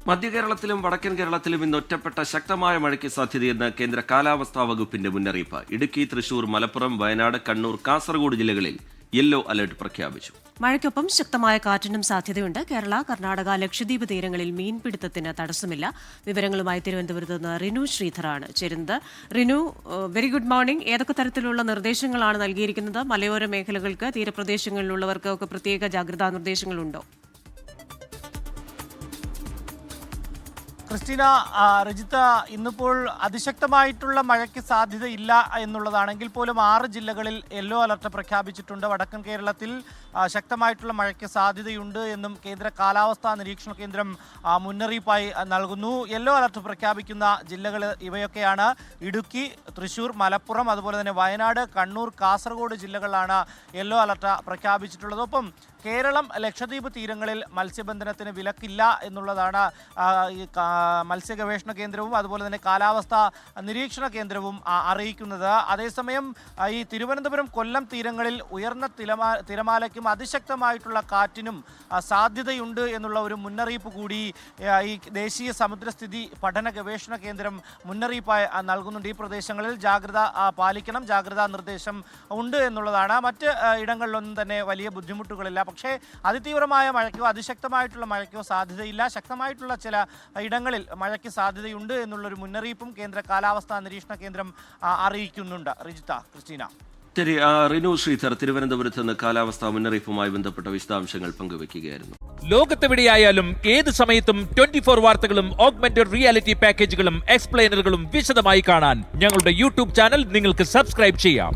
മധ്യകേരളത്തിലും വടക്കൻ കേരളത്തിലും ഇന്ന് ഒറ്റപ്പെട്ട ശക്തമായ മഴയ്ക്ക് സാധ്യതയെന്ന് കേന്ദ്ര കാലാവസ്ഥാ വകുപ്പിന്റെ മുന്നറിയിപ്പ്. ഇടുക്കി, തൃശൂർ, മലപ്പുറം, വയനാട്, കണ്ണൂർ, കാസർഗോഡ് ജില്ലകളിൽ യെല്ലോ അലർട്ട് പ്രഖ്യാപിച്ചു. മഴയ്ക്കൊപ്പം ശക്തമായ കാറ്റിനും സാധ്യതയുണ്ട്. കേരള, കർണാടക, ലക്ഷദ്വീപ് തീരങ്ങളിൽ മീൻപിടുത്തത്തിന് തടസ്സമില്ല. വിവരങ്ങളുമായി തിരുവനന്തപുരത്ത് നിന്ന് റിനു ശ്രീധറാണ് ചേരുന്നത്. Rinu, very good morning. ഏതൊക്കെ തരത്തിലുള്ള നിർദ്ദേശങ്ങളാണ് നൽകിയിരിക്കുന്നത്? മലയോര മേഖലകൾക്ക്, തീരപ്രദേശങ്ങളിലുള്ളവർക്ക് ഒക്കെ പ്രത്യേക ജാഗ്രതാ നിർദ്ദേശങ്ങളുണ്ടോ? ക്രിസ്റ്റീന, രജിത്ത, ഇന്നിപ്പോൾ അതിശക്തമായിട്ടുള്ള മഴയ്ക്ക് സാധ്യതയില്ല എന്നുള്ളതാണെങ്കിൽ പോലും 6 ജില്ലകളിൽ യെല്ലോ അലർട്ട് പ്രഖ്യാപിച്ചിട്ടുണ്ട്. വടക്കൻ കേരളത്തിൽ ശക്തമായിട്ടുള്ള മഴയ്ക്ക് സാധ്യതയുണ്ട് എന്നും കേന്ദ്ര കാലാവസ്ഥാ നിരീക്ഷണ കേന്ദ്രം മുന്നറിയിപ്പായി നൽകുന്നു. യെല്ലോ അലർട്ട് പ്രഖ്യാപിക്കുന്ന ജില്ലകൾ ഇവയൊക്കെയാണ്: ഇടുക്കി, തൃശൂർ, മലപ്പുറം, അതുപോലെ തന്നെ വയനാട്, കണ്ണൂർ, കാസർഗോഡ് ജില്ലകളിലാണ് യെല്ലോ അലർട്ട് പ്രഖ്യാപിച്ചിട്ടുള്ളത്. ഒപ്പം കേരളം, ലക്ഷദ്വീപ് തീരങ്ങളിൽ മത്സ്യബന്ധനത്തിന് വിലക്കില്ല എന്നുള്ളതാണ് മത്സ്യ ഗവേഷണ കേന്ദ്രവും അതുപോലെ തന്നെ കാലാവസ്ഥാ നിരീക്ഷണ കേന്ദ്രവും അറിയിക്കുന്നത്. അതേസമയം ഈ തിരുവനന്തപുരം, കൊല്ലം തീരങ്ങളിൽ ഉയർന്ന തിരമാലയ്ക്കും അതിശക്തമായിട്ടുള്ള കാറ്റിനും സാധ്യതയുണ്ട് എന്നുള്ള ഒരു മുന്നറിയിപ്പ് കൂടി ഈ ദേശീയ സമുദ്രസ്ഥിതി പഠന ഗവേഷണ കേന്ദ്രം മുന്നറിയിപ്പായി നൽകുന്നുണ്ട്. ഈ പ്രദേശങ്ങളിൽ ജാഗ്രത പാലിക്കണം, ജാഗ്രതാ നിർദ്ദേശം ഉണ്ട് എന്നുള്ളതാണ്. മറ്റ് ഇടങ്ങളിലൊന്നും തന്നെ വലിയ ബുദ്ധിമുട്ടുകളില്ല. പക്ഷേ അതിതീവ്രമായ മഴയ്ക്കോ അതിശക്തമായിട്ടുള്ള മഴയ്ക്കോ സാധ്യതയില്ല. ശക്തമായിട്ടുള്ള ചില ഇടങ്ങളിൽ മഴയ്ക്ക് സാധ്യതയുണ്ട് എന്നുള്ളൊരു മുന്നറിയിപ്പും കേന്ദ്ര കാലാവസ്ഥാ നിരീക്ഷണ കേന്ദ്രം അറിയിക്കുന്നുണ്ട്. റിജിത്ത, ക്രിസ്റ്റീന. ശരി, റിനു ശ്രീധർ തിരുവനന്തപുരത്ത് നിന്ന് കാലാവസ്ഥാ മുന്നറിയിപ്പുമായി ബന്ധപ്പെട്ട വിശദാംശങ്ങൾ പങ്കുവയ്ക്കുകയായിരുന്നു. ലോകത്തെവിടെയായാലും ഏത് സമയത്തും 24 വാർത്തകളും ഓഗ്മെന്റഡ് റിയാലിറ്റി പാക്കേജുകളും എക്സ്പ്ലെയിനറുകളും വിശദമായി കാണാൻ ഞങ്ങളുടെ യൂട്യൂബ് ചാനൽ നിങ്ങൾക്ക് സബ്സ്ക്രൈബ് ചെയ്യാം.